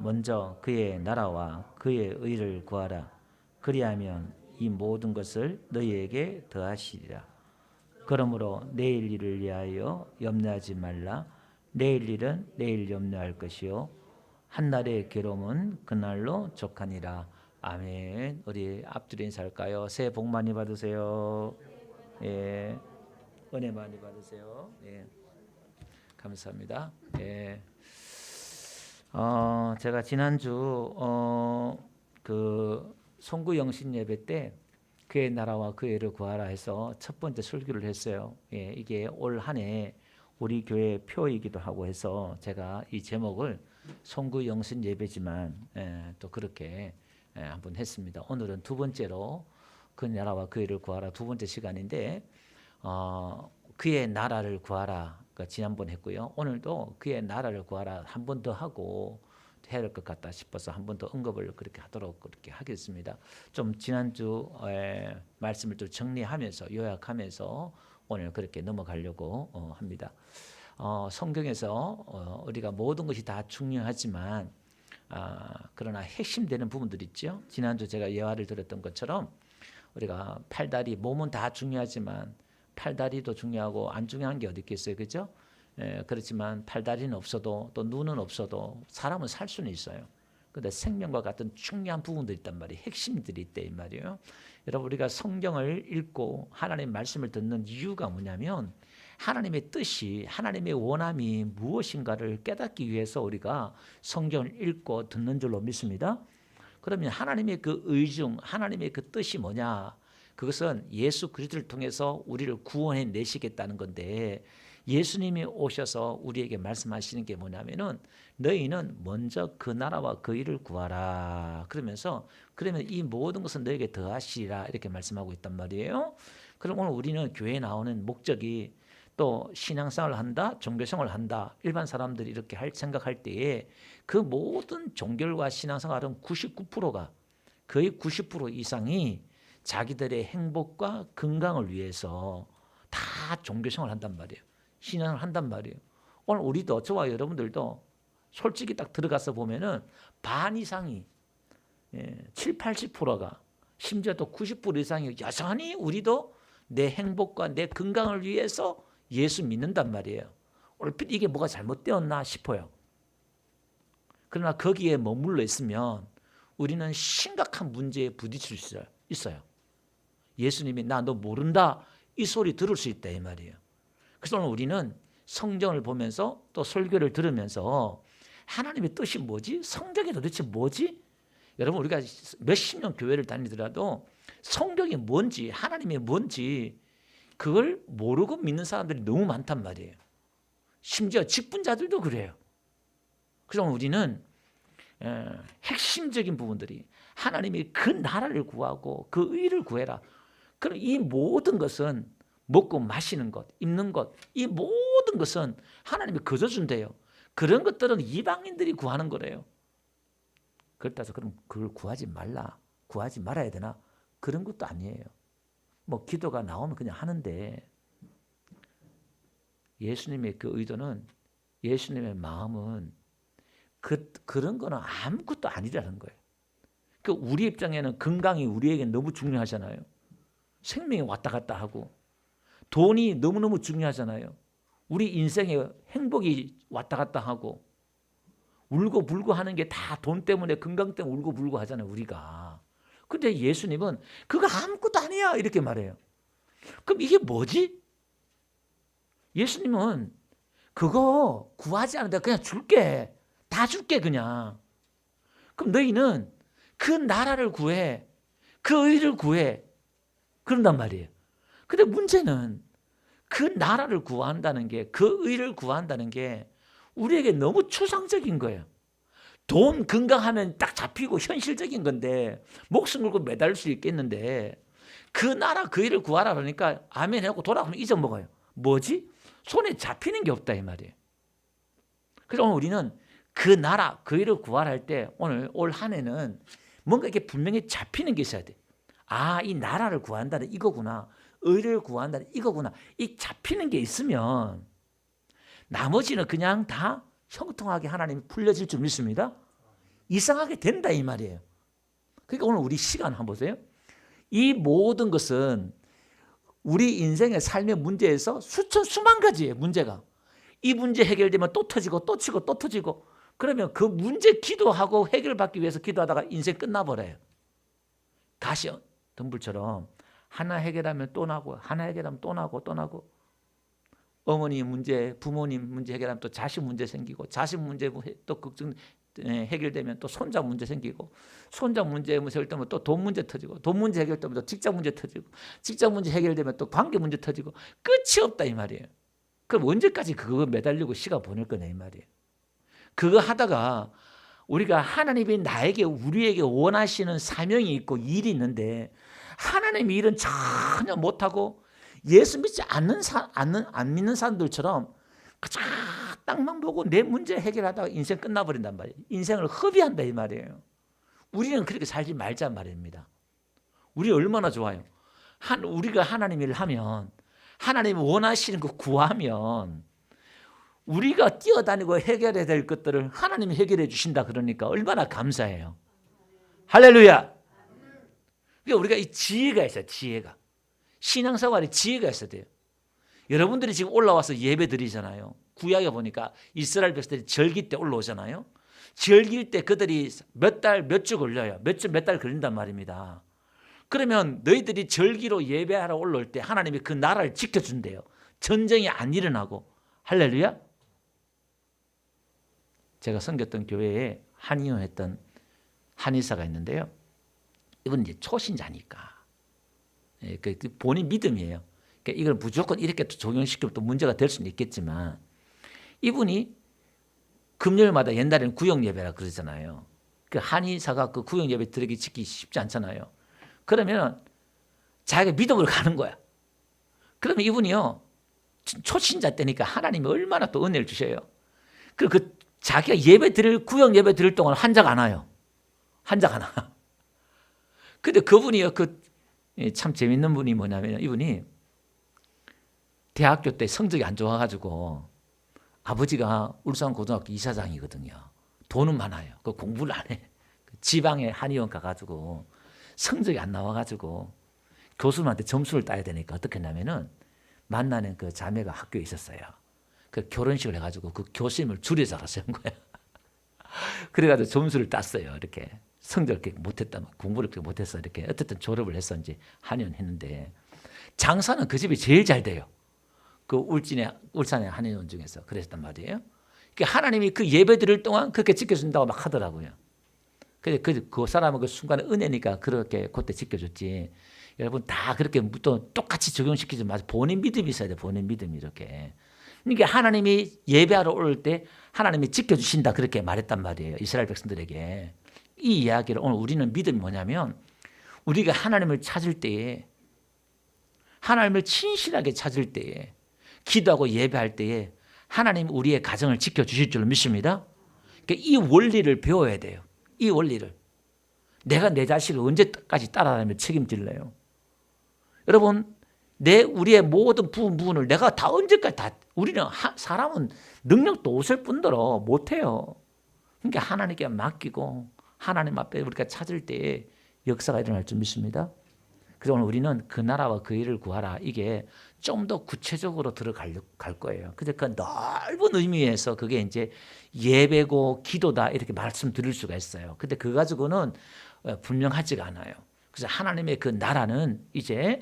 먼저 그의 나라와 그의 의를 구하라. 그리하면 이 모든 것을 너희에게 더하시리라. 그러므로 내일 일을 위하여 염려하지 말라. 내일 일은 내일 염려할 것이요 한날의 괴로움은 그날로 족하니라. 아멘. 우리 앞뒤로 인사할까요? 새해 복 많이 받으세요. 예, 은혜 많이 받으세요. 예, 감사합니다. 예. 제가 지난주 그 송구 영신 예배 때 그의 나라와 그의 의를 구하라 해서 첫 번째 설교를 했어요. 예, 이게 올 한 해 우리 교회 표이기도 하고 해서 제가 이 제목을 송구 영신 예배지만 또 그렇게 한번 했습니다. 오늘은 두 번째로 그 나라와 그의 의를 구하라 두 번째 시간인데 그의 나라를 구하라 지난번 했고요. 오늘도 그의 나라를 구하라 한 번 더 하고 해야 될 것 같다 싶어서 한 번 더 언급을 그렇게 하도록 그렇게 하겠습니다. 좀 지난주 말씀을 좀 정리하면서 요약하면서 오늘 그렇게 넘어가려고 합니다. 성경에서 우리가 모든 것이 다 중요하지만 그러나 핵심되는 부분들 있죠. 지난주 제가 예화를 들었던 것처럼 우리가 팔다리 몸은 다 중요하지만 팔다리도 중요하고 안 중요한 게 어디 있겠어요, 그죠? 그렇지만 팔다리는 없어도 또 눈은 없어도 사람은 살 수는 있어요. 그런데 생명과 같은 중요한 부분들이 있단 말이에요. 핵심들이 있대 이 말이에요. 여러분 우리가 성경을 읽고 하나님의 말씀을 듣는 이유가 뭐냐면 하나님의 뜻이 하나님의 원함이 무엇인가를 깨닫기 위해서 우리가 성경을 읽고 듣는 줄로 믿습니다. 그러면 하나님의 그 의중, 하나님의 그 뜻이 뭐냐? 그것은 예수 그리스도를 통해서 우리를 구원해 내시겠다는 건데 예수님이 오셔서 우리에게 말씀하시는 게 뭐냐면은 너희는 먼저 그 나라와 그 일을 구하라. 그러면서 그러면 이 모든 것은 너에게 더하시리라 이렇게 말씀하고 있단 말이에요. 그럼 오늘 우리는 교회에 나오는 목적이 또 신앙생활을 한다, 종교생활을 한다. 일반 사람들이 이렇게 생각할 때에 그 모든 종교와 신앙생활은 99%가 거의 90% 이상이 자기들의 행복과 건강을 위해서 다 종교생활을 한단 말이에요. 신앙을 한단 말이에요. 오늘 우리도 저와 여러분들도 솔직히 딱 들어가서 보면은 반 이상이 7, 80%가 심지어 또 90% 이상이 여전히 우리도 내 행복과 내 건강을 위해서 예수 믿는단 말이에요. 얼핏 이게 뭐가 잘못되었나 싶어요. 그러나 거기에 머물러 있으면 우리는 심각한 문제에 부딪힐 수 있어요. 예수님이 나 너 모른다 이 소리 들을 수 있다 이 말이에요. 그래서 오늘 우리는 성경을 보면서 또 설교를 들으면서 하나님의 뜻이 뭐지? 성경이 도대체 뭐지? 여러분 우리가 몇십 년 교회를 다니더라도 성경이 뭔지 하나님이 뭔지 그걸 모르고 믿는 사람들이 너무 많단 말이에요. 심지어 직분자들도 그래요. 그래서 우리는 핵심적인 부분들이 하나님이 그 나라를 구하고 그 의를 구해라. 그럼 이 모든 것은 먹고 마시는 것, 입는 것, 이 모든 것은 하나님이 거저 준대요. 그런 것들은 이방인들이 구하는 거래요. 그렇다 해서 그럼 그걸 구하지 말라, 구하지 말아야 되나? 그런 것도 아니에요. 뭐 기도가 나오면 그냥 하는데 예수님의 그 의도는 예수님의 마음은 그런 거는 아무것도 아니라는 거예요. 그 우리 입장에는 건강이 우리에게 너무 중요하잖아요. 생명이 왔다 갔다 하고 돈이 너무너무 중요하잖아요. 우리 인생에 행복이 왔다 갔다 하고 울고 불고 하는 게 다 돈 때문에 건강 때문에 울고 불고 하잖아요. 우리가. 근데 예수님은 그거 아무것도 아니야 이렇게 말해요. 그럼 이게 뭐지? 예수님은 그거 구하지 않는다 그냥 줄게. 다 줄게 그냥. 그럼 너희는 그 나라를 구해. 그 의를 구해. 그런단 말이에요. 근데 문제는 그 나라를 구한다는 게 그 의를 구한다는 게 우리에게 너무 추상적인 거예요. 돈 건강하면 딱 잡히고 현실적인 건데 목숨 걸고 매달릴 수 있겠는데 그 나라 그 일을 구하라 그러니까 아멘 하고 돌아가면 잊어먹어요. 뭐지? 손에 잡히는 게 없다 이 말이에요. 그래서 오늘 우리는 그 나라 그 일을 구하라 할 때 오늘 올 한 해는 뭔가 이렇게 분명히 잡히는 게 있어야 돼. 아, 이 나라를 구한다는 이거구나. 의를 구한다는 이거구나. 이 잡히는 게 있으면 나머지는 그냥 다 형통하게 하나님이 풀려질 줄 믿습니다. 이상하게 된다 이 말이에요. 그러니까 오늘 우리 시간 한번 보세요. 이 모든 것은 우리 인생의 삶의 문제에서 수만 가지의 문제가, 이 문제 해결되면 또 터지고 또 치고 또 터지고, 그러면 그 문제 기도하고 해결받기 위해서 기도하다가 인생 끝나버려요. 가시 덤불처럼 하나 해결하면 또 나고, 하나 해결하면 또 나고 또 나고, 어머니 문제, 부모님 문제 해결하면 또 자식 문제 생기고, 자식 문제 또 걱정 해결되면 또 손자 문제 생기고, 손자 문제 해결되면 또 돈 문제 터지고, 돈 문제 해결되면 또 직장 문제 터지고, 직장 문제 해결되면 또 관계 문제 터지고, 끝이 없다 이 말이에요. 그럼 언제까지 그거 매달리고 시간 보낼 거냐 이 말이에요. 그거 하다가 우리가 하나님이 나에게, 우리에게 원하시는 사명이 있고 일이 있는데 하나님의 일은 전혀 못하고 예수 믿지 안 믿는 사람들처럼 그저 땅만 보고 내 문제 해결하다가 인생 끝나버린단 말이에요. 인생을 허비한다 이 말이에요. 우리는 그렇게 살지 말자 말입니다. 우리 얼마나 좋아요. 우리가 하나님 일을 하면, 하나님이 원하시는 거 구하면, 우리가 뛰어다니고 해결해야 될 것들을 하나님이 해결해 주신다 그러니까 얼마나 감사해요. 할렐루야. 그러니까 우리가 이 지혜가 있어요. 지혜가. 신앙생활에 지혜가 있어야 돼요. 여러분들이 지금 올라와서 예배 드리잖아요. 구약에 보니까 이스라엘 백성들이 절기 때 올라오잖아요. 절기일 때 그들이 몇 달, 몇 주 걸려요. 몇 달 걸린단 말입니다. 그러면 너희들이 절기로 예배하러 올라올 때 하나님이 그 나라를 지켜준대요. 전쟁이 안 일어나고. 할렐루야. 제가 섬겼던 교회에 한의원했던 한의사가 있는데요. 이분 이제 초신자니까 본인 믿음이에요. 그러니까 이걸 무조건 이렇게 적용시키면 또 문제가 될 수는 있겠지만, 이분이 금요일마다, 옛날에는 구역 예배라 그러잖아요. 그 한의사가 그 구역 예배 드리기 지키기 쉽지 않잖아요. 그러면 자기가 믿음으로 가는 거야. 그러면 이분이요, 초신자 때니까 하나님이 얼마나 또 은혜를 주셔요. 그 자기가 구역 예배 드릴 동안 환자가 안 와요. 환자가 안 와. 근데 그분이요, 참 재밌는 분이 뭐냐면, 이분이 대학교 때 성적이 안 좋아가지고 아버지가 울산고등학교 이사장이거든요. 돈은 많아요. 그 공부를 안 해. 지방에 한의원 가가지고 성적이 안 나와가지고 교수님한테 점수를 따야 되니까 어떻게 했냐면은, 만나는 그 자매가 학교에 있었어요. 그 결혼식을 해가지고 그 교수님을 줄여서 세운 거예요. 그래가지고 점수를 땄어요. 이렇게 성적을 그렇게 못했다, 공부를 그렇게 못해서 이렇게 어쨌든 졸업을 했었는지 한의원 했는데, 장사는 그 집이 제일 잘 돼요. 그 울산의 한의원 중에서 그랬단 말이에요. 그러니까 하나님이 그 예배 드릴 동안 그렇게 지켜준다고 막 하더라고요. 그 사람은 그 순간에 은혜니까 그렇게 그때 지켜줬지. 여러분 다 그렇게 또 똑같이 적용시키지 마세요. 본인 믿음이 있어야 돼요. 본인 믿음이 이렇게. 그러니까 하나님이 예배하러 올 때 하나님이 지켜주신다 그렇게 말했단 말이에요. 이스라엘 백성들에게. 이 이야기를 오늘 우리는 믿음이 뭐냐면, 우리가 하나님을 찾을 때에, 하나님을 친실하게 찾을 때에, 기도하고 예배할 때에 하나님 우리의 가정을 지켜주실 줄로 믿습니다. 그러니까 이 원리를 배워야 돼요. 이 원리를. 내가 내 자식을 언제까지 따라다니며 책임질래요? 여러분, 우리의 모든 부분을 내가 다 언제까지 우리는 사람은 능력도 없을 뿐더러 못해요. 그러니까 하나님께 맡기고 하나님 앞에 우리가 찾을 때에 역사가 일어날 줄 믿습니다. 그래서 오늘 우리는 그 나라와 그 일을 구하라, 이게 좀 더 구체적으로 들어갈 거예요. 그래서 그 넓은 의미에서 그게 이제 예배고 기도다 이렇게 말씀드릴 수가 있어요. 근데 그거 가지고는 분명하지가 않아요. 그래서 하나님의 그 나라는 이제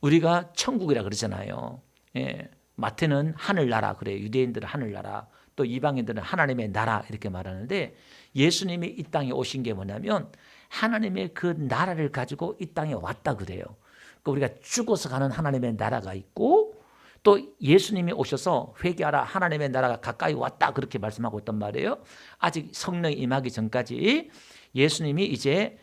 우리가 천국이라 그러잖아요. 예, 마태는 하늘나라 그래요. 유대인들은 하늘나라, 또 이방인들은 하나님의 나라 이렇게 말하는데, 예수님이 이 땅에 오신 게 뭐냐면 하나님의 그 나라를 가지고 이 땅에 왔다 그래요. 그러니까 우리가 죽어서 가는 하나님의 나라가 있고, 또 예수님이 오셔서 회개하라, 하나님의 나라가 가까이 왔다 그렇게 말씀하고 있단 말이에요. 아직 성령이 임하기 전까지 예수님이 이제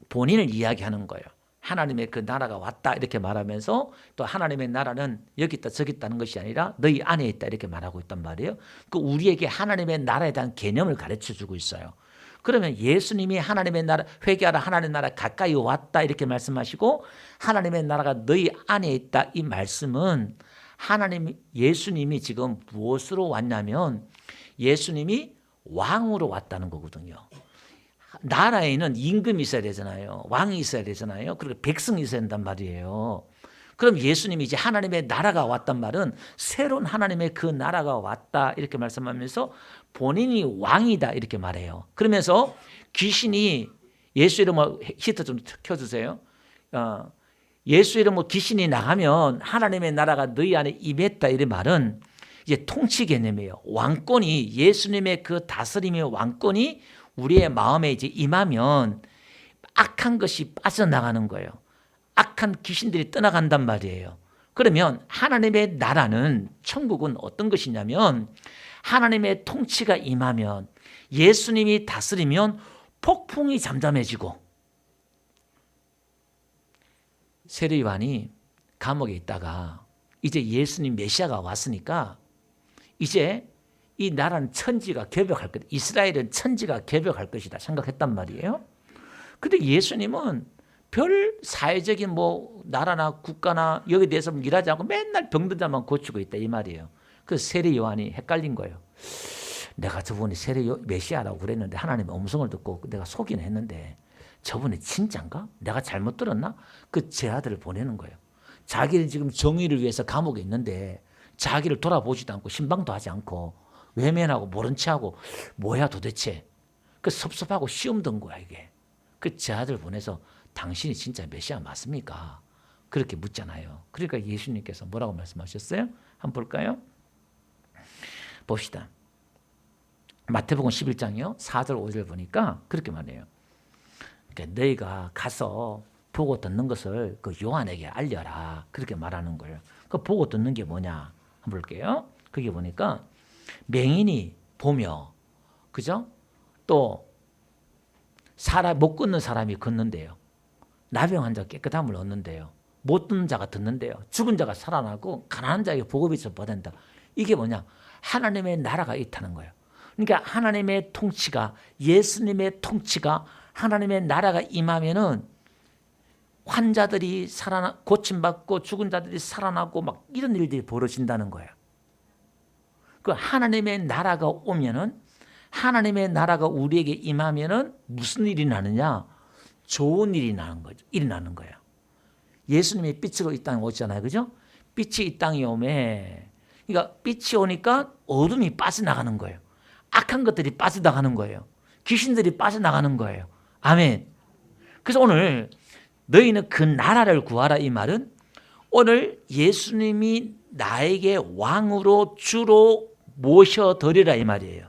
본인을 이야기하는 거예요. 하나님의 그 나라가 왔다 이렇게 말하면서, 또 하나님의 나라는 여기 있다 저기 있다는 것이 아니라 너희 안에 있다 이렇게 말하고 있단 말이에요. 그 우리에게 하나님의 나라에 대한 개념을 가르쳐주고 있어요. 그러면 예수님이 하나님의 나라, 회개하라, 하나님의 나라 가까이 왔다 이렇게 말씀하시고, 하나님의 나라가 너희 안에 있다, 이 말씀은 예수님이 지금 무엇으로 왔냐면, 예수님이 왕으로 왔다는 거거든요. 나라에는 임금이 있어야 되잖아요. 왕이 있어야 되잖아요. 그리고 백성이 있어야 된단 말이에요. 그럼 예수님이 이제 하나님의 나라가 왔단 말은 새로운 하나님의 그 나라가 왔다 이렇게 말씀하면서 본인이 왕이다 이렇게 말해요. 그러면서 귀신이 예수 이름으로 히트 좀 켜주세요. 예수 이름으로 귀신이 나가면 하나님의 나라가 너희 안에 임했다 이런 말은 이제 통치 개념이에요. 왕권이 예수님의 그 다스림의 왕권이 우리의 마음에 이제 임하면 악한 것이 빠져나가는 거예요. 악한 귀신들이 떠나간단 말이에요. 그러면 하나님의 나라는 천국은 어떤 것이냐면 하나님의 통치가 임하면 예수님이 다스리면 폭풍이 잠잠해지고 세례 요한이 감옥에 있다가 이제 예수님 메시아가 왔으니까 이제 이 나라는 천지가 개벽할 것이다. 이스라엘은 천지가 개벽할 것이다 생각했단 말이에요. 근데 예수님은 별 사회적인 뭐 나라나 국가나 여기에 대해서 일하지 않고 맨날 병든 자만 고치고 있다 이 말이에요. 그래서 세례 요한이 헷갈린 거예요. 내가 저분이 메시아라고 그랬는데 하나님의 음성을 듣고 내가 속이는 했는데 저분이 진짠가? 내가 잘못 들었나? 그 제 아들을 보내는 거예요. 자기는 지금 정의를 위해서 감옥에 있는데 자기를 돌아보지도 않고 신방도 하지 않고 외면하고 모른 체하고 뭐야 도대체. 그 섭섭하고 시험 든 거야 이게. 그 제 아들 보내서 당신이 진짜 메시아 맞습니까? 그렇게 묻잖아요. 그러니까 예수님께서 뭐라고 말씀하셨어요? 한번 볼까요? 봅시다. 마태복음 11장이요. 4절 5절 보니까 그렇게 말해요. 그러니까 너희가 가서 보고 듣는 것을 그 요한에게 알려라. 그렇게 말하는 거예요. 그 보고 듣는 게 뭐냐? 한번 볼게요. 그게 보니까 맹인이 보며, 그죠? 또 못 걷는 사람이 걷는데요. 나병 환자 깨끗함을 얻는데요. 못 듣는 자가 듣는데요. 죽은 자가 살아나고 가난한 자에게 복음이 전파된다. 이게 뭐냐? 하나님의 나라가 있다는 거예요. 그러니까 하나님의 통치가 예수님의 통치가 하나님의 나라가 임하면은 환자들이 고침받고 죽은 자들이 살아나고 막 이런 일들이 벌어진다는 거예요. 그 하나님의 나라가 오면은 하나님의 나라가 우리에게 임하면은 무슨 일이 나느냐? 좋은 일이 나는 거죠. 일어나는 거예요. 예수님이 빛으로 이 땅에 오잖아요. 그죠? 빛이 이 땅에 오매. 그러니까 빛이 오니까 어둠이 빠져나가는 거예요. 악한 것들이 빠져나가는 거예요. 귀신들이 빠져나가는 거예요. 아멘. 그래서 오늘 너희는 그 나라를 구하라 이 말은 오늘 예수님이 나에게 왕으로 주로 모셔드리라 이 말이에요.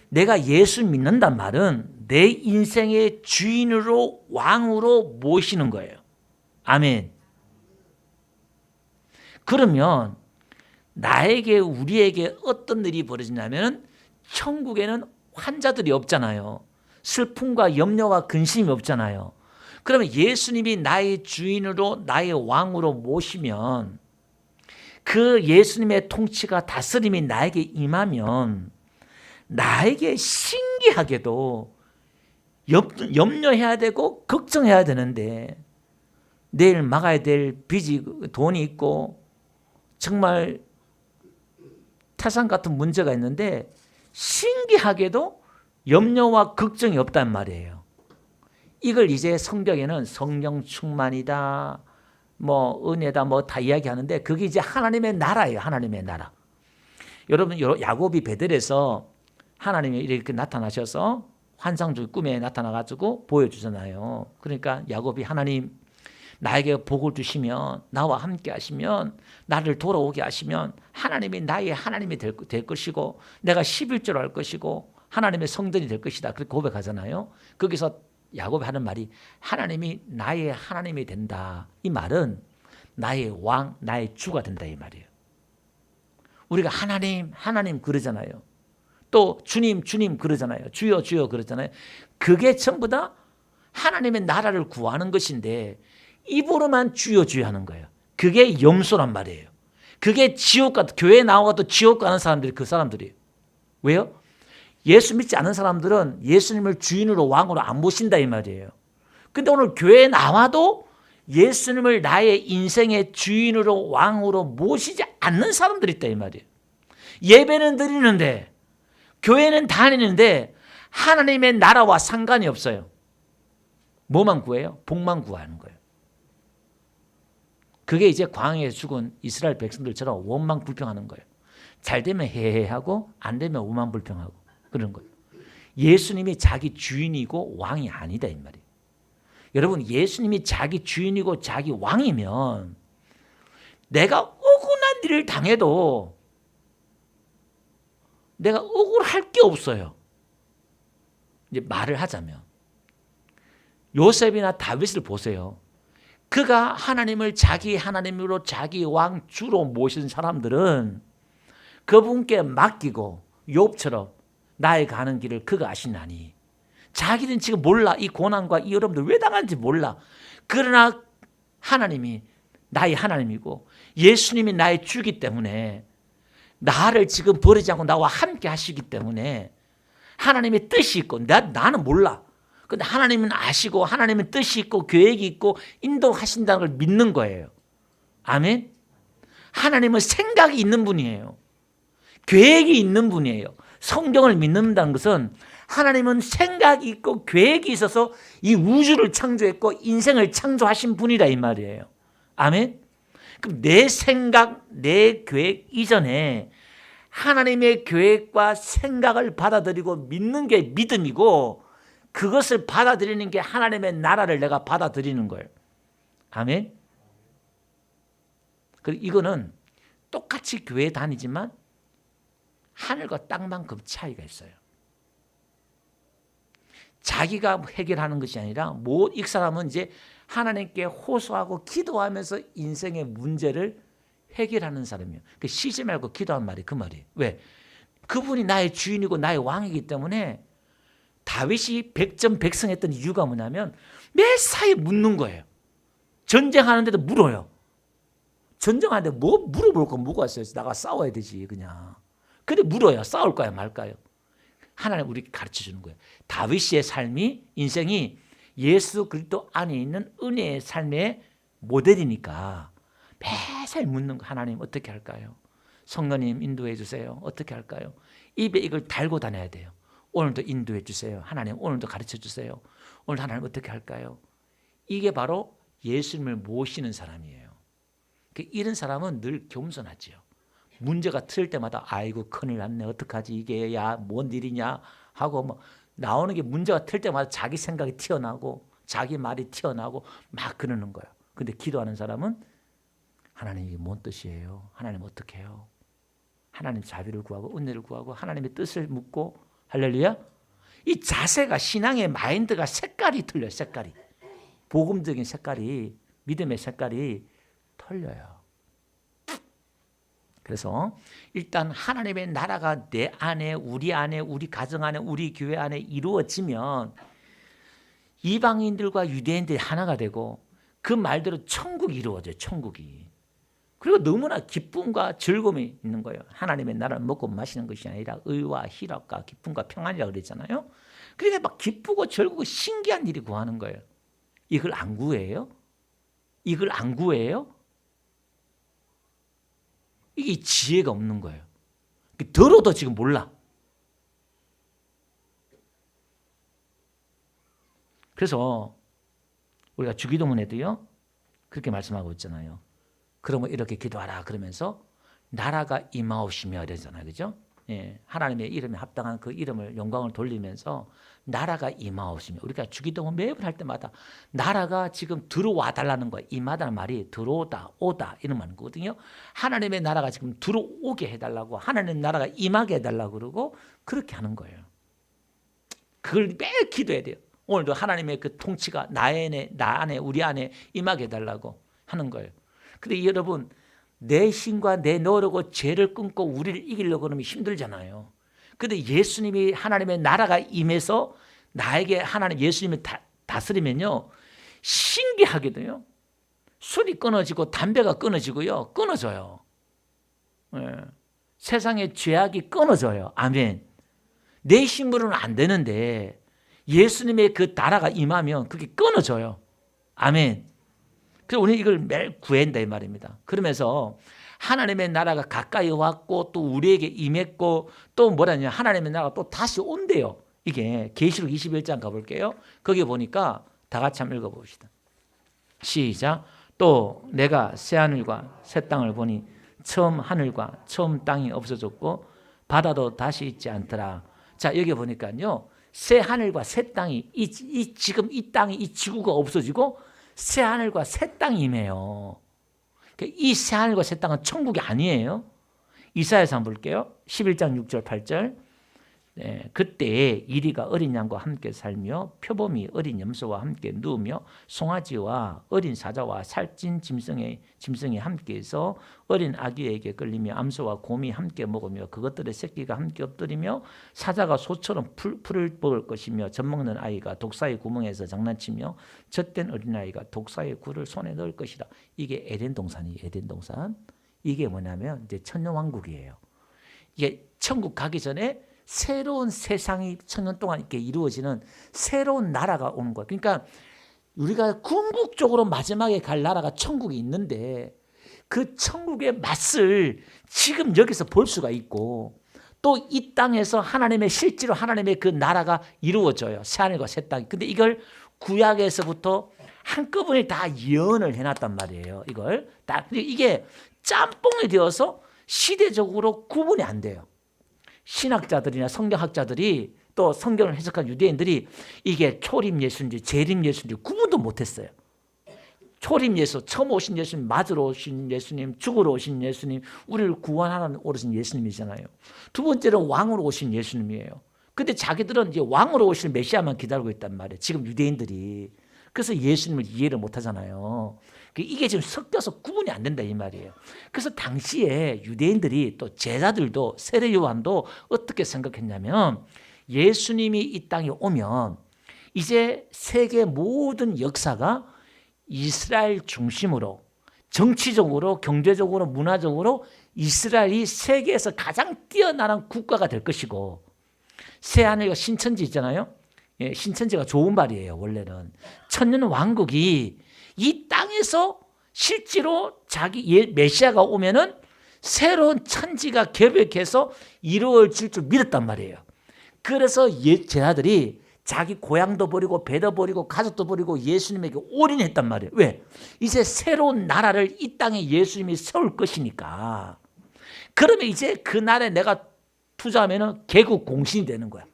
내가 예수 믿는단 말은 내 인생의 주인으로 왕으로 모시는 거예요. 아멘. 그러면 나에게 우리에게 어떤 일이 벌어지냐면 천국에는 환자들이 없잖아요. 슬픔과 염려와 근심이 없잖아요. 그러면 예수님이 나의 주인으로 나의 왕으로 모시면 그 예수님의 통치가 다스림이 나에게 임하면 나에게 신기하게도 염려해야 되고 걱정해야 되는데 내일 막아야 될 빚이 돈이 있고 정말 태산 같은 문제가 있는데 신기하게도 염려와 걱정이 없단 말이에요. 이걸 이제 성경에는 성령 충만이다, 뭐 은혜다, 뭐 다 이야기하는데 그게 이제 하나님의 나라예요. 하나님의 나라. 여러분 야곱이 베델에서 하나님이 이렇게 나타나셔서 환상 중 꿈에 나타나가지고 보여주잖아요. 그러니까 야곱이 하나님 나에게 복을 주시면 나와 함께 하시면 나를 돌아오게 하시면 하나님이 나의 하나님이 될 것이고 내가 11조를 할 것이고 하나님의 성전이 될 것이다. 그렇게 고백하잖아요. 거기서 야곱이 하는 말이 하나님이 나의 하나님이 된다. 이 말은 나의 왕, 나의 주가 된다 이 말이에요. 우리가 하나님, 하나님 그러잖아요. 또 주님, 주님 그러잖아요. 주여, 주여 그러잖아요. 그게 전부 다 하나님의 나라를 구하는 것인데 입으로만 주여, 주여 하는 거예요. 그게 염소란 말이에요. 그게 지옥 같은 교회에 나와도 지옥 가는 사람들이 그 사람들이에요. 왜요? 예수 믿지 않은 사람들은 예수님을 주인으로 왕으로 안 모신다 이 말이에요. 근데 오늘 교회에 나와도 예수님을 나의 인생의 주인으로 왕으로 모시지 않는 사람들이 있다 이 말이에요. 예배는 드리는데 교회는 다니는데 하나님의 나라와 상관이 없어요. 뭐만 구해요? 복만 구하는 거예요. 그게 이제 광야에 죽은 이스라엘 백성들처럼 원망불평하는 거예요. 잘 되면 해해하고 안 되면 오만불평하고 그런 거예요. 예수님이 자기 주인이고 왕이 아니다 이 말이에요. 여러분, 예수님이 자기 주인이고 자기 왕이면 내가 억울한 일을 당해도 내가 억울할 게 없어요. 이제 말을 하자면 요셉이나 다윗을 보세요. 그가 하나님을 자기 하나님으로 자기 왕 주로 모신 사람들은 그분께 맡기고 욥처럼 나의 가는 길을 그가 아시나니, 자기는 지금 몰라. 이 고난과 이 어려움들 왜 당하는지 몰라. 그러나 하나님이 나의 하나님이고 예수님이 나의 주기 때문에 나를 지금 버리지 않고 나와 함께 하시기 때문에 하나님의 뜻이 있고 나는 몰라. 근데 하나님은 아시고 하나님은 뜻이 있고 계획이 있고 인도하신다는 걸 믿는 거예요. 아멘. 하나님은 생각이 있는 분이에요. 계획이 있는 분이에요. 성경을 믿는다는 것은 하나님은 생각이 있고 계획이 있어서 이 우주를 창조했고 인생을 창조하신 분이라 이 말이에요. 아멘. 그럼 내 생각, 내 계획 이전에 하나님의 계획과 생각을 받아들이고 믿는 게 믿음이고, 그것을 받아들이는 게 하나님의 나라를 내가 받아들이는 거예요. 아멘. 그리고 이거는 똑같이 교회 다니지만 하늘과 땅만큼 차이가 있어요. 자기가 해결하는 것이 아니라 이 사람은 이제 하나님께 호소하고 기도하면서 인생의 문제를 해결하는 사람이에요. 쉬지 말고 기도한 말이 그 말이에요. 왜? 그분이 나의 주인이고 나의 왕이기 때문에 다윗이 백전백승했던 이유가 뭐냐면 매사에 묻는 거예요. 전쟁하는데도 물어요. 전쟁하는데 뭐 물어볼 거 뭐가 있어요? 나가 싸워야 되지 그냥. 근데 물어요. 싸울 거야 말까요? 하나님 우리에게 가르쳐 주는 거예요. 다윗의 삶이, 인생이 예수 그리스도 안에 있는 은혜의 삶의 모델이니까 매사에 묻는 거. 하나님 어떻게 할까요? 성령님 인도해 주세요. 어떻게 할까요? 입에 이걸 달고 다녀야 돼요. 오늘도 인도해 주세요. 하나님 오늘도 가르쳐 주세요. 오늘 하나님 어떻게 할까요? 이게 바로 예수님을 모시는 사람이에요. 이런 사람은 늘 겸손하지요. 문제가 틀 때마다 아이고 큰일 났네. 어떡하지 이게 뭔 일이냐 하고 뭐 나오는 게 문제가 틀 때마다 자기 생각이 튀어나오고 자기 말이 튀어나오고 막 그러는 거예요. 근데 기도하는 사람은 하나님 이게 뭔 뜻이에요? 하나님 어떻게 해요? 하나님 자비를 구하고 은혜를 구하고 하나님의 뜻을 묻고 할렐루야. 이 자세가 신앙의 마인드가 색깔이 틀려요. 색깔이. 복음적인 색깔이, 믿음의 색깔이 틀려요. 그래서 일단 하나님의 나라가 내 안에, 우리 가정 안에, 우리 교회 안에 이루어지면 이방인들과 유대인들이 하나가 되고 그 말대로 천국이 이루어져요. 천국이. 그리고 너무나 기쁨과 즐거움이 있는 거예요. 하나님의 나라를 먹고 마시는 것이 아니라 의와 희락과 기쁨과 평안이라고 그랬잖아요. 그러니까 막 기쁘고 즐거고 신기한 일이 구하는 거예요. 이걸 안 구해요? 이걸 안 구해요? 이게 지혜가 없는 거예요. 들어도 지금 몰라. 그래서 우리가 주기도문에도요 그렇게 말씀하고 있잖아요. 그러면 이렇게 기도하라 그러면서 나라가 임하옵시며 이러잖아요. 그죠? 예, 하나님의 이름에 합당한 그 이름을 영광을 돌리면서 나라가 임하옵시며, 우리가 주기도문 매번 할 때마다 나라가 지금 들어와 달라는 거예요. 임하다는 말이 들어오다, 오다 이런 말인 거거든요. 하나님의 나라가 지금 들어오게 해달라고, 하나님의 나라가 임하게 해달라고 그러고 그렇게 하는 거예요. 그걸 매일 기도해야 돼요. 오늘도 하나님의 그 통치가 나 안에, 우리 안에 임하게 해달라고 하는 거예요. 근데 여러분, 내 힘과 내 노력으로 죄를 끊고 우리를 이기려고 그러면 힘들잖아요. 근데 예수님이, 하나님의 나라가 임해서 나에게 하나님 예수님이 다스리면요 신기하게도요 술이 끊어지고 담배가 끊어지고요 끊어져요. 예. 세상의 죄악이 끊어져요. 아멘. 내 힘으로는 안 되는데 예수님의 그 나라가 임하면 그게 끊어져요. 아멘. 그래서 우리는 이걸 매일 구한다 이 말입니다. 그러면서 하나님의 나라가 가까이 왔고 또 우리에게 임했고 또 뭐라냐 하나님의 나라가 또 다시 온대요. 이게 계시록 21장 가볼게요. 거기 보니까 다 같이 한번 읽어봅시다. 시작. 또 내가 새 하늘과 새 땅을 보니 처음 하늘과 처음 땅이 없어졌고 바다도 다시 있지 않더라. 자, 여기 보니까요, 새 하늘과 새 땅이 지금 이 땅이 이 지구가 없어지고 새 하늘과 새 땅이 임해요. 이 새 하늘과 새 땅은 천국이 아니에요. 이사야서 한번 볼게요. 11장 6절 8절. 네, 그때 이리가 어린 양과 함께 살며 표범이 어린 염소와 함께 누우며 송아지와 어린 사자와 살찐 짐승이 함께해서 어린 아기에게 끌리며 암소와 곰이 함께 먹으며 그것들의 새끼가 함께 엎드리며 사자가 소처럼 풀을 먹을 것이며 젖먹는 아이가 독사의 구멍에서 장난치며 젖된 어린아이가 독사의 굴을 손에 넣을 것이다. 이게 에덴 동산이에요. 에덴 동산. 이게 뭐냐면 이제 천년왕국이에요. 이게 천국 가기 전에 새로운 세상이 천년 동안 이렇게 이루어지는 새로운 나라가 오는 거예요. 그러니까 우리가 궁극적으로 마지막에 갈 나라가 천국이 있는데 그 천국의 맛을 지금 여기서 볼 수가 있고 또 이 땅에서 하나님의 실제로 하나님의 그 나라가 이루어져요. 새하늘과 새 땅이. 근데 이걸 구약에서부터 한꺼번에 다 예언을 해놨단 말이에요. 이걸 다. 이게 짬뽕이 되어서 시대적으로 구분이 안 돼요. 신학자들이나 성경학자들이 또 성경을 해석한 유대인들이 이게 초림 예수인지 재림 예수인지 구분도 못했어요. 초림 예수, 처음 오신 예수님, 맞으러 오신 예수님, 죽으러 오신 예수님, 우리를 구원하러 오신 예수님이잖아요. 두 번째는 왕으로 오신 예수님이에요. 근데 자기들은 이제 왕으로 오실 메시아만 기다리고 있단 말이에요. 지금 유대인들이. 그래서 예수님을 이해를 못하잖아요. 이게 지금 섞여서 구분이 안 된다 이 말이에요. 그래서 당시에 유대인들이 또 제자들도 세례 요한도 어떻게 생각했냐면 예수님이 이 땅에 오면 이제 세계 모든 역사가 이스라엘 중심으로 정치적으로 경제적으로 문화적으로 이스라엘이 세계에서 가장 뛰어나는 국가가 될 것이고 새하늘과 신천지 있잖아요. 예, 신천지가 좋은 말이에요. 원래는 천년 왕국이 이 땅에서 실제로 자기 메시아가 오면은 새로운 천지가 개벽해서 이루어질 줄 믿었단 말이에요. 그래서 제자들이 자기 고향도 버리고 배도 버리고 가족도 버리고 예수님에게 올인했단 말이에요. 왜? 이제 새로운 나라를 이 땅에 예수님이 세울 것이니까. 그러면 이제 그 나라에 내가 투자하면은 개국 공신이 되는 거야.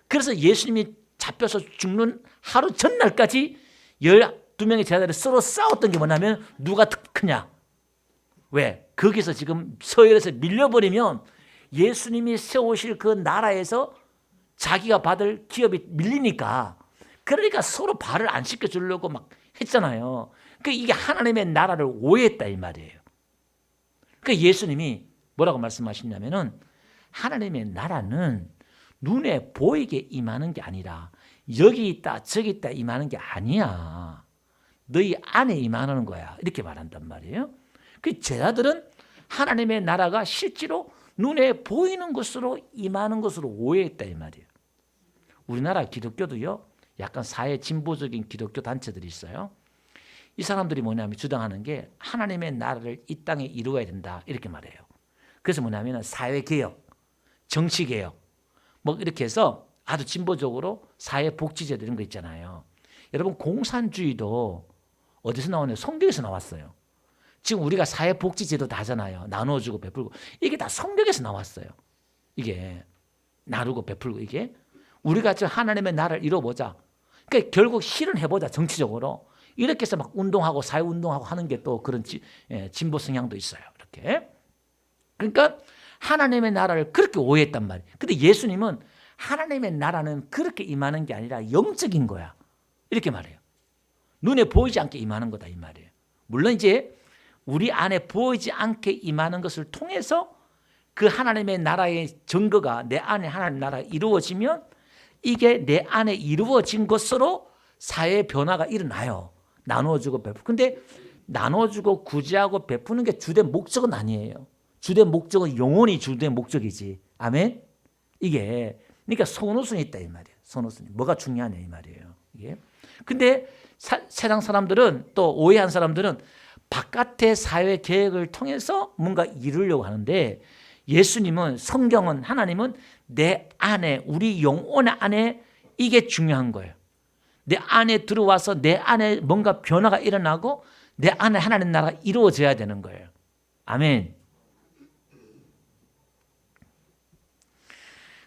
그래서 예수님이 잡혀서 죽는 하루 전날까지 12명의 제자들이 서로 싸웠던 게 뭐냐면 누가 더 크냐. 왜? 거기서 지금 서열에서 밀려버리면 예수님이 세우실 그 나라에서 자기가 받을 기업이 밀리니까 그러니까 서로 발을 안 씻겨주려고 막 했잖아요. 그러니까 이게 하나님의 나라를 오해했다 이 말이에요. 그러니까 예수님이 뭐라고 말씀하시냐면은 하나님의 나라는 눈에 보이게 임하는 게 아니라 여기 있다 저기 있다 임하는 게 아니야. 너희 안에 임하는 거야. 이렇게 말한단 말이에요. 그 제자들은 하나님의 나라가 실제로 눈에 보이는 것으로 임하는 것으로 오해했다 이 말이에요. 우리나라 기독교도요. 약간 사회 진보적인 기독교 단체들이 있어요. 이 사람들이 뭐냐면 주장하는 게 하나님의 나라를 이 땅에 이루어야 된다 이렇게 말해요. 그래서 뭐냐면 사회개혁, 정치개혁 뭐 이렇게 해서 아주 진보적으로 사회복지제도 이런 거 있잖아요. 여러분 공산주의도 어디서 나오냐? 성경에서 나왔어요. 지금 우리가 사회복지제도 다 하잖아요. 나눠주고 베풀고 이게 다 성경에서 나왔어요. 이게 나누고 베풀고 이게 우리가 저 하나님의 나라를 이뤄보자. 그러니까 결국 실현해보자 정치적으로. 이렇게 해서 막 운동하고 사회운동하고 하는 게 또 그런 진보 성향도 있어요. 이렇게. 그러니까 하나님의 나라를 그렇게 오해했단 말이에요. 근데 예수님은 하나님의 나라는 그렇게 임하는 게 아니라 영적인 거야. 이렇게 말해요. 눈에 보이지 않게 임하는 거다 이 말이에요. 물론 이제 우리 안에 보이지 않게 임하는 것을 통해서 그 하나님의 나라의 증거가 내 안에 하나님의 나라가 이루어지면 이게 내 안에 이루어진 것으로 사회의 변화가 일어나요. 나눠주고 베푸고. 근데 나눠주고 구제하고 베푸는 게 주된 목적은 아니에요. 주된 목적은 영혼이 주된 목적이지. 아멘? 이게 그러니까 선우순이 있다 이 말이에요. 선우순이. 뭐가 중요하냐 이 말이에요. 이게. 근데 세상 사람들은 또 오해한 사람들은 바깥의 사회 계획을 통해서 뭔가 이루려고 하는데 예수님은, 성경은, 하나님은 내 안에, 우리 영혼 안에 이게 중요한 거예요. 내 안에 들어와서 내 안에 뭔가 변화가 일어나고 내 안에 하나님 나라가 이루어져야 되는 거예요. 아멘.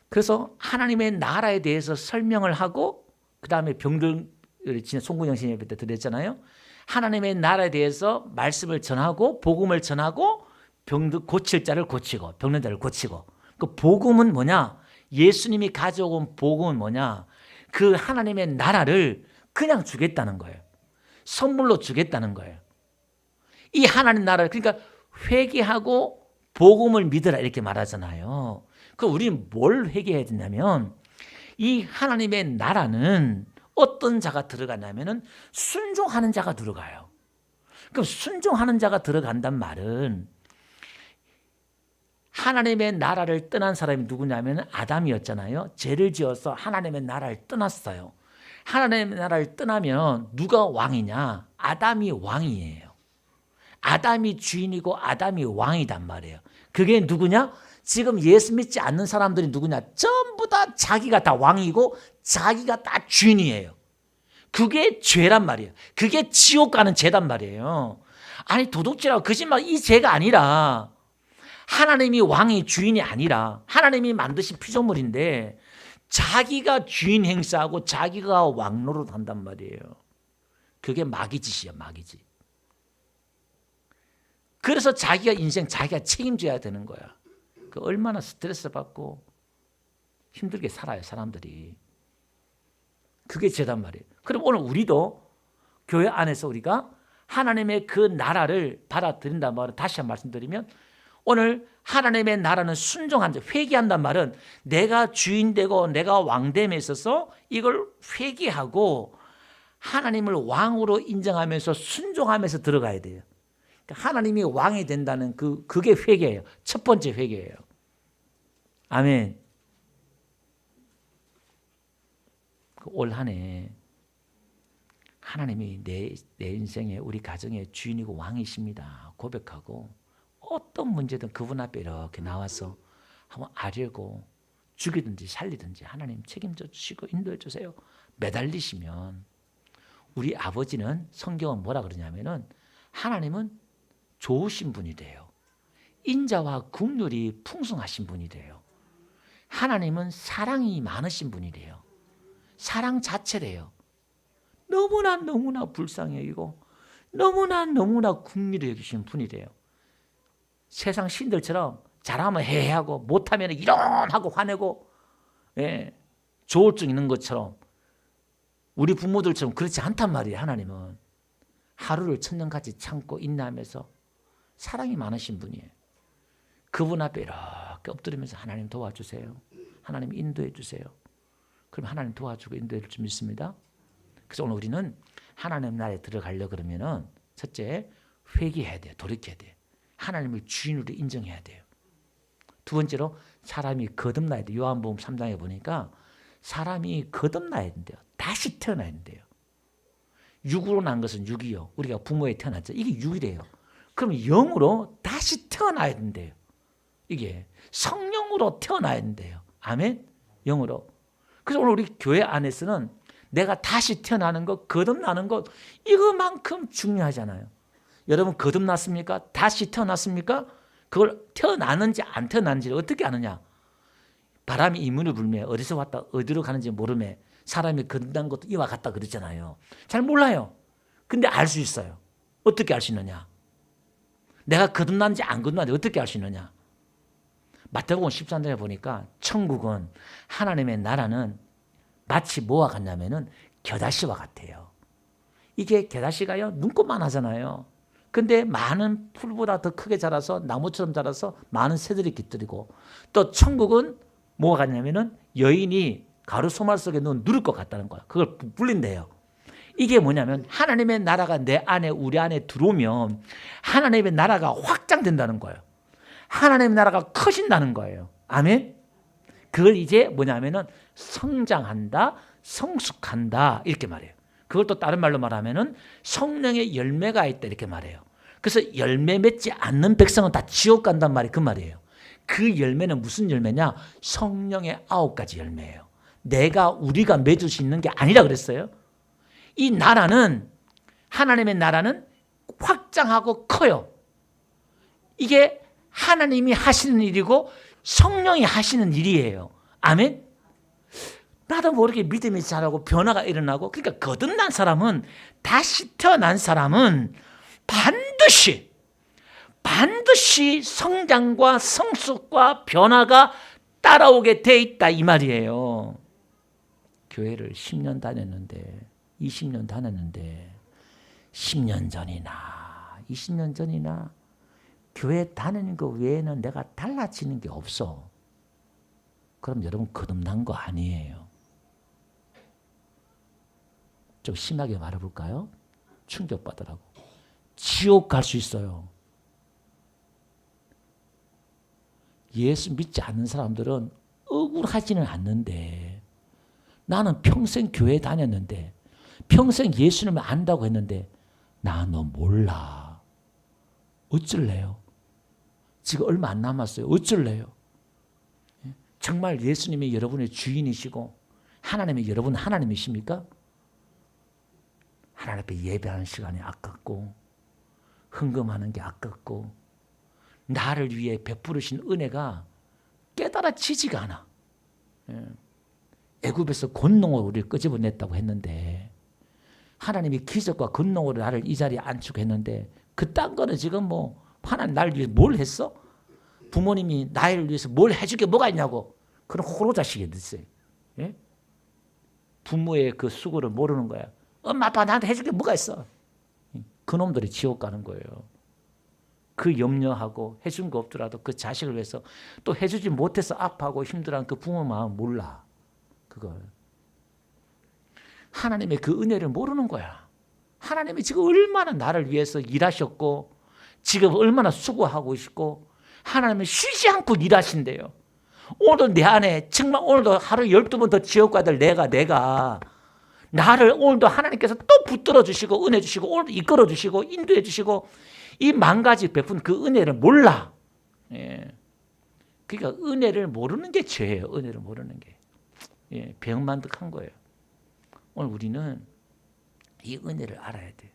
그래서 하나님의 나라에 대해서 설명을 하고 그 다음에 병들, 송구영 신예배 때 드렸잖아요. 하나님의 나라에 대해서 말씀을 전하고 복음을 전하고 병들 고칠 자를 고치고 병든 자를 고치고. 그 복음은 뭐냐? 예수님이 가져온 복음은 뭐냐? 그 하나님의 나라를 그냥 주겠다는 거예요. 선물로 주겠다는 거예요. 이 하나님 나라를, 그러니까 회개하고 복음을 믿으라 이렇게 말하잖아요. 그 우리는 뭘 회개해야 되냐면 이 하나님의 나라는 어떤 자가 들어가냐면은 순종하는 자가 들어가요. 그럼 순종하는 자가 들어간단 말은 하나님의 나라를 떠난 사람이 누구냐면 아담이었잖아요. 죄를 지어서 하나님의 나라를 떠났어요. 하나님의 나라를 떠나면 누가 왕이냐? 아담이 왕이에요. 아담이 주인이고 아담이 왕이단 말이에요. 그게 누구냐? 지금 예수 믿지 않는 사람들이 누구냐? 전부 다 자기가 다 왕이고 자기가 다 주인이에요. 그게 죄란 말이에요. 그게 지옥 가는 죄단 말이에요. 아니 도둑질하고 거짓말, 이 죄가 아니라 하나님이 왕이 주인이 아니라 하나님이 만드신 피조물인데 자기가 주인 행사하고 자기가 왕 노릇한단 말이에요. 그게 마귀 짓이야, 마귀 짓. 그래서 자기가 인생 자기가 책임져야 되는 거야. 그 얼마나 스트레스 받고 힘들게 살아요, 사람들이. 그게 죄단 말이에요. 그럼 오늘 우리도 교회 안에서 우리가 하나님의 그 나라를 받아들인단 말을 다시 한번 말씀드리면, 오늘 하나님의 나라는 순종한 자, 회개한단 말은 내가 주인 되고 내가 왕됨에 있어서 이걸 회개하고 하나님을 왕으로 인정하면서 순종하면서 들어가야 돼요. 그러니까 하나님이 왕이 된다는 그게 회개예요. 첫 번째 회개예요. 아멘. 올 한 해 하나님이 내 인생에, 우리 가정의 주인이고 왕이십니다 고백하고 어떤 문제든 그분 앞에 이렇게 나와서 한번 아뢰고 죽이든지 살리든지 하나님 책임져 주시고 인도해 주세요. 매달리시면 우리 아버지는, 성경은 뭐라 그러냐면은 하나님은 좋으신 분이 돼요. 인자와 긍휼이 풍성하신 분이 돼요. 하나님은 사랑이 많으신 분이 돼요. 사랑 자체래요. 너무나 불쌍히 여기고 너무나 긍휼히 여기신 분이 돼요. 세상 신들처럼 잘하면 해하고 못하면 이런하고 화내고, 예, 조울증 있는 것처럼 우리 부모들처럼 그렇지 않단 말이에요. 하나님은 하루를 천년같이 참고 인내하면서 사랑이 많으신 분이에요. 그분 앞에 이렇게 엎드리면서 하나님 도와주세요, 하나님 인도해 주세요. 그럼 하나님 도와주고 인도해 줄 줄 믿습니다. 그래서 오늘 우리는 하나님 나라에 들어가려고 그러면은 첫째, 회개해야 돼요. 돌이켜야 돼요. 하나님을 주인으로 인정해야 돼요. 두 번째로 사람이 거듭나야 돼요. 요한복음 3장에 보니까 사람이 거듭나야 된대요. 다시 태어나야 된대요. 육으로 난 것은 육이요. 우리가 부모에 태어났죠. 이게 육이래요. 그럼 영으로 다시 태어나야 된대요. 이게 성령으로 태어나야 된대요. 아멘? 영으로. 그래서 오늘 우리 교회 안에서는 내가 다시 태어나는 것, 거듭나는 것, 이거만큼 중요하잖아요. 여러분 거듭났습니까? 다시 태어났습니까? 그걸 태어나는지 안 태어났는지를 어떻게 아느냐? 바람이 이문을 불며 어디서 왔다 어디로 가는지 모르며 사람이 거듭난 것도 이와 같다 그랬잖아요. 잘 몰라요. 근데 알 수 있어요. 어떻게 알 수 있느냐? 내가 거듭났는지 안 거듭났는지 어떻게 알 수 있느냐? 마태복음 13장에 보니까 천국은, 하나님의 나라는 마치 뭐와 같냐면은 겨자씨와 같아요. 이게 겨자씨가요 눈꽃만 하잖아요. 근데 많은 풀보다 더 크게 자라서 나무처럼 자라서 많은 새들이 깃들이고, 또 천국은 뭐가 같냐면은 여인이 가루 소말 속에 넣은 누를 것 같다는 거야. 그걸 불린대요. 이게 뭐냐면 하나님의 나라가 내 안에, 우리 안에 들어오면 하나님의 나라가 확장된다는 거예요. 하나님의 나라가 커진다는 거예요. 아멘. 그걸 이제 뭐냐면은 성장한다, 성숙한다 이렇게 말해요. 그걸 또 다른 말로 말하면은 성령의 열매가 있다 이렇게 말해요. 그래서 열매 맺지 않는 백성은 다 지옥 간단 말이 그 말이에요. 그 열매는 무슨 열매냐? 성령의 9가지 열매예요. 우리가 맺을 수 있는 게 아니라 그랬어요. 이 나라는, 하나님의 나라는 확장하고 커요. 이게 하나님이 하시는 일이고 성령이 하시는 일이에요. 아멘? 나도 모르게 믿음이 자라고 변화가 일어나고, 그러니까 거듭난 사람은, 다시 태어난 사람은 반드시 성장과 성숙과 변화가 따라오게 돼 있다 이 말이에요. 교회를 10년 다녔는데, 20년 다녔는데 10년 전이나 20년 전이나 교회 다니는 거 외에는 내가 달라지는 게 없어. 그럼 여러분 거듭난 거 아니에요. 좀 심하게 말해볼까요? 충격받으라고. 지옥 갈 수 있어요. 예수 믿지 않는 사람들은 억울하지는 않는데, 나는 평생 교회 다녔는데, 평생 예수님을 안다고 했는데 나 너 몰라. 어쩔래요? 지금 얼마 안 남았어요. 어쩔래요? 정말 예수님이 여러분의 주인이시고 하나님이 여러분 하나님이십니까? 하나님 앞에 예배하는 시간이 아깝고, 헌금하는 게 아깝고, 나를 위해 베푸르신 은혜가 깨달아지지가 않아. 애굽에서 권능으로 우리를 끄집어냈다고 했는데, 하나님이 기적과 권능으로 나를 이 자리에 앉히고 했는데, 그딴 거는 지금 하나님 나를 위해 뭘 했어? 부모님이 나를 위해서 뭘 해주게 뭐가 있냐고. 그런 호로자식이 됐어요. 예? 부모의 그 수고를 모르는 거야. 엄마 아빠 나한테 해줄 게 뭐가 있어? 그놈들이 지옥 가는 거예요. 그 염려하고 해준 거 없더라도 그 자식을 위해서 또 해주지 못해서 아파하고 힘들어하는 그 부모 마음 몰라. 그걸. 하나님의 그 은혜를 모르는 거야. 하나님이 지금 얼마나 나를 위해서 일하셨고, 지금 얼마나 수고하고 있고, 하나님은 쉬지 않고 일하신대요. 오늘도 내 안에 정말 오늘도 하루 12번 더 지옥 가들 내가 나를 오늘도 하나님께서 또 붙들어 주시고 은혜 주시고 오늘도 이끌어 주시고 인도해 주시고, 이 10,000가지 베푼 그 은혜를 몰라. 예. 그러니까 은혜를 모르는 게 죄예요. 은혜를 모르는 게. 예, 배은만득한 거예요. 오늘 우리는 이 은혜를 알아야 돼.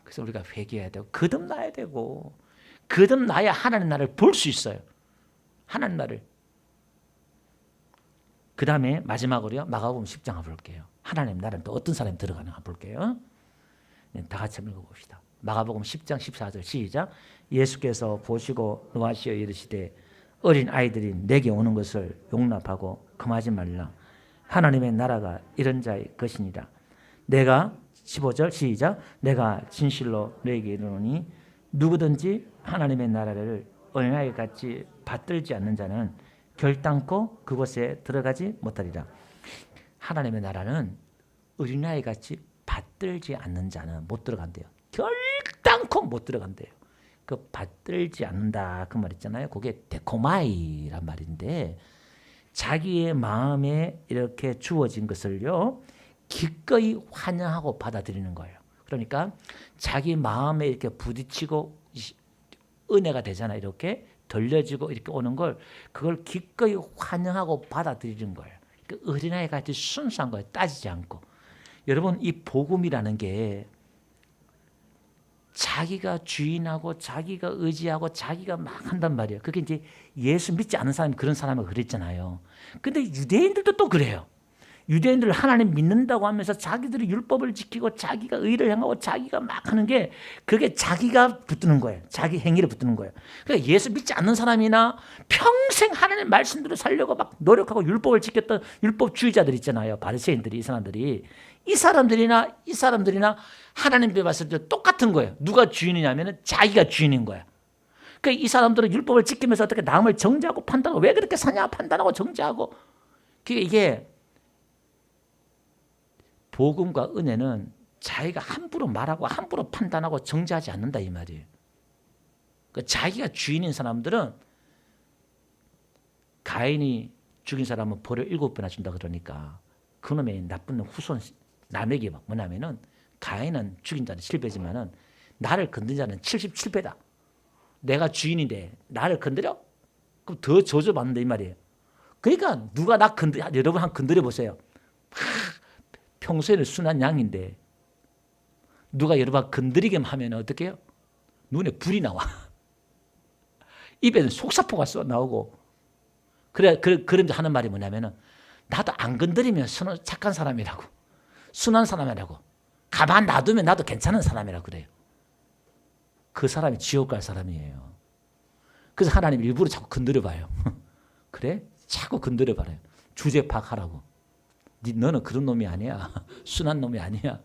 그래서 우리가 회개해야 되고 거듭나야 되고, 거듭나야 하나님 나를 볼 수 있어요. 하나님 나를. 그 다음에 마지막으로요, 마가복음 10장 볼게요. 하나님 나라는 또 어떤 사람이 들어가는가 볼게요. 네, 다 같이 한번 읽어봅시다. 마가복음 10장 14절 시작. 예수께서 보시고 노하시어 이르시되 어린 아이들이 내게 오는 것을 용납하고 금하지 말라. 하나님의 나라가 이런 자의 것이니라. 내가 15절 시작. 내가 진실로 너에게 이르노니 누구든지 하나님의 나라를 어린아이 같이 받들지 않는 자는 결단코 그곳에 들어가지 못하리라. 하나님의 나라는 어린아이 같이 받들지 않는 자는 못 들어간대요. 결단코 못 들어간대요. 그 받들지 않는다 그 말 있잖아요. 그게 데코마이란 말인데, 자기의 마음에 이렇게 주어진 것을요 기꺼이 환영하고 받아들이는 거예요. 그러니까 자기 마음에 이렇게 부딪히고 은혜가 되잖아요. 이렇게 들려지고 이렇게 오는 걸, 그걸 기꺼이 환영하고 받아들이는 거예요. 그 어린아이 같이 순수한 거예요. 따지지 않고. 여러분, 이 복음이라는 게 자기가 주인하고 자기가 의지하고 자기가 막 한단 말이에요. 그게 이제 예수 믿지 않는 사람이 그런 사람이 그랬잖아요. 근데 유대인들도 또 그래요. 유대인들 하나님 믿는다고 하면서 자기들이 율법을 지키고 자기가 의를 행하고 자기가 막 하는 게, 그게 자기가 붙드는 거예요. 자기 행위를 붙드는 거예요. 그러니까 예수 믿지 않는 사람이나 평생 하나님 말씀대로 살려고 막 노력하고 율법을 지켰던 율법주의자들 있잖아요. 바리새인들이, 이 사람들이나 하나님께 봤을 때 똑같은 거예요. 누가 주인이냐면 자기가 주인인 거야. 그러니까 이 사람들은 율법을 지키면서 어떻게 남을 정죄하고 판단하고, 왜 그렇게 사냐 판단하고 정죄하고. 이게 복음과 은혜는 자기가 함부로 말하고 함부로 판단하고 정죄하지 않는다 이 말이에요. 그러니까 자기가 주인인 사람들은, 가인이 죽인 사람은 벌을 7배나 준다 그러니까 그놈의 나쁜 후손 남에게 뭐냐면은, 가인은 죽인 자는 7배지만은 나를 건든 자는 77배다. 내가 주인인데 나를 건드려? 그럼 더 저주받는다 이 말이에요. 그러니까 누가 나 건드려, 여러분 한번 건드려 보세요. 평소에는 순한 양인데 누가 여러분 건드리기만 하면 어떻게 해요? 눈에 불이 나와. 입에는 속사포가 나오고. 그런데 하는 말이 뭐냐면은 나도 안 건드리면 착한 사람이라고. 순한 사람이라고. 가만 놔두면 나도 괜찮은 사람이라고 그래요. 그 사람이 지옥 갈 사람이에요. 그래서 하나님 일부러 자꾸 건드려봐요. 그래? 자꾸 건드려봐요. 주제 파악하라고. 너는 그런 놈이 아니야. 순한 놈이 아니야.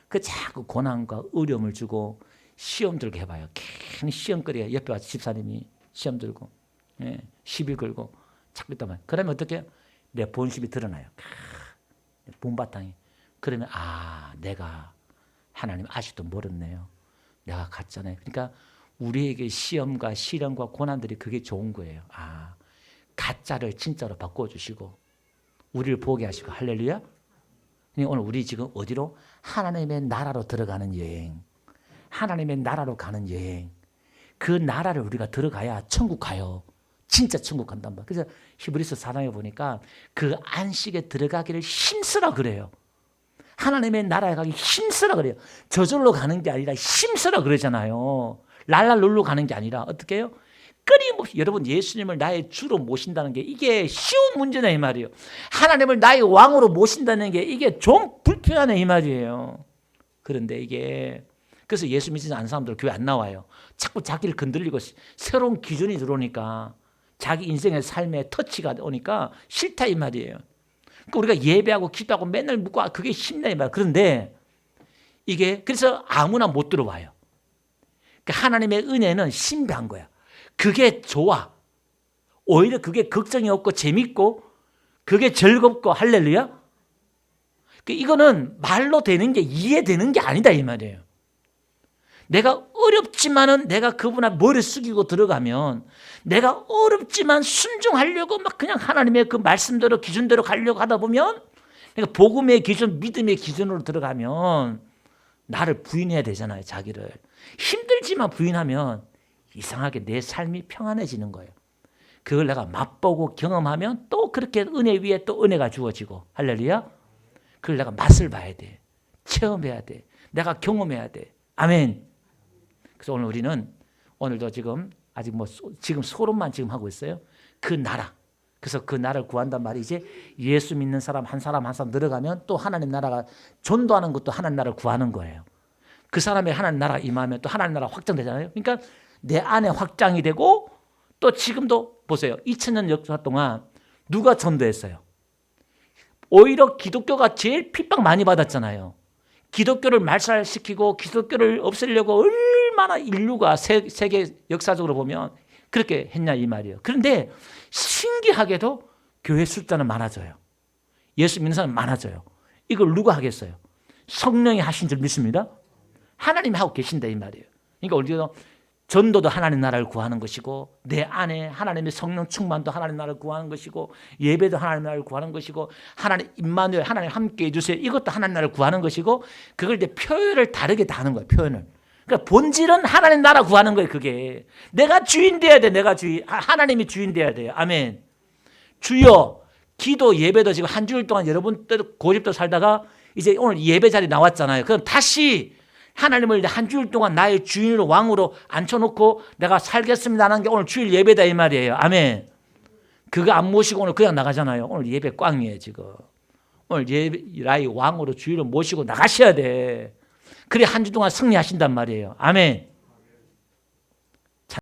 그 자꾸 고난과 어려움을 주고 시험 들게 해봐요. 괜히 시험거리가 옆에 와서 집사님이 시험 들고 시비 걸고 자꾸 있단 말이에요. 그러면 어떻게 해요? 내 본심이 드러나요. 본바탕이. 그러면 내가 하나님 아직도 멀었네요. 내가 갔잖아요. 그러니까 우리에게 시험과 시련과 고난들이 그게 좋은 거예요. 가짜를 진짜로 바꿔주시고 우리를 보게 하시고 할렐루야. 오늘 우리 지금 어디로? 하나님의 나라로 들어가는 여행. 하나님의 나라로 가는 여행. 그 나라를 우리가 들어가야 천국 가요. 진짜 천국 간단 말이에요. 그래서 히브리서 4장에 보니까 그 안식에 들어가기를 힘쓰라 그래요. 하나님의 나라에 가기 힘쓰라 그래요. 저절로 가는 게 아니라 힘쓰라 그러잖아요. 랄랄룰루 가는 게 아니라 어떻게 해요? 끊임없이 여러분 예수님을 나의 주로 모신다는 게 이게 쉬운 문제네 이 말이에요. 하나님을 나의 왕으로 모신다는 게 이게 좀 불편하네 이 말이에요. 그런데 이게 그래서 예수 믿지 않는 사람들 교회 안 나와요. 자꾸 자기를 건드리고 새로운 기준이 들어오니까 자기 인생의 삶에 터치가 오니까 싫다 이 말이에요. 그러니까 우리가 예배하고 기도하고 맨날 묻고 그게 힘나 이 말이에요. 그런데 이게 그래서 아무나 못 들어와요. 그러니까 하나님의 은혜는 신비한 거야. 그게 좋아. 오히려 그게 걱정이 없고 재밌고 그게 즐겁고 할렐루야. 이거는 말로 되는 게 이해되는 게 아니다 이 말이에요. 내가 어렵지만은 내가 그분 앞에 머리 숙이고 들어가면 내가 어렵지만 순종하려고 막 그냥 하나님의 그 말씀대로 기준대로 가려고 하다 보면 내가 복음의 기준, 믿음의 기준으로 들어가면 나를 부인해야 되잖아요. 자기를. 힘들지만 부인하면 이상하게 내 삶이 평안해지는 거예요. 그걸 내가 맛보고 경험하면 또 그렇게 은혜 위에 또 은혜가 주어지고 할렐루야. 그걸 내가 맛을 봐야 돼. 체험해야 돼. 내가 경험해야 돼. 아멘. 그래서 오늘 우리는 오늘도 지금 아직 지금 소론만 지금 하고 있어요. 그 나라. 그래서 그 나라를 구한단 말이 이제 예수 믿는 사람 한 사람 한 사람 늘어가면 또 하나님 나라가 전도하는 것도 하나님 나라를 구하는 거예요. 그 사람의 하나님 나라 임하면 또 하나님 나라 확장되잖아요. 그러니까 내 안에 확장이 되고 또 지금도 보세요. 2000년 역사 동안 누가 전도했어요? 오히려 기독교가 제일 핍박 많이 받았잖아요. 기독교를 말살시키고 기독교를 없애려고 얼마나 인류가 세계 역사적으로 보면 그렇게 했냐 이 말이에요. 그런데 신기하게도 교회 숫자는 많아져요. 예수 믿는 사람은 많아져요. 이걸 누가 하겠어요? 성령이 하신 줄 믿습니다. 하나님이 하고 계신다 이 말이에요. 그러니까 우리도 전도도 하나님 나라를 구하는 것이고 내 안에 하나님의 성령 충만도 하나님 나라를 구하는 것이고 예배도 하나님 나라를 구하는 것이고 하나님 임마누엘 하나님 함께 해주세요. 이것도 하나님 나라를 구하는 것이고 그걸 이제 표현을 다르게 다 하는 거예요. 표현을. 그러니까 본질은 하나님 나라 구하는 거예요. 그게. 내가 주인 돼야 돼. 내가 주인. 하나님이 주인 돼야 돼요. 아멘. 주여 기도 예배도 지금 한 주일 동안 여러분 고집도 살다가 이제 오늘 예배 자리 나왔잖아요. 그럼 다시 하나님을 한 주일 동안 나의 주인으로 왕으로 앉혀놓고 내가 살겠습니다 하는 게 오늘 주일 예배다 이 말이에요. 아멘. 그거 안 모시고 오늘 그냥 나가잖아요. 오늘 예배 꽝이에요 지금. 오늘 예배 나의 왕으로 주인으로 모시고 나가셔야 돼. 그래 한 주 동안 승리하신단 말이에요. 아멘.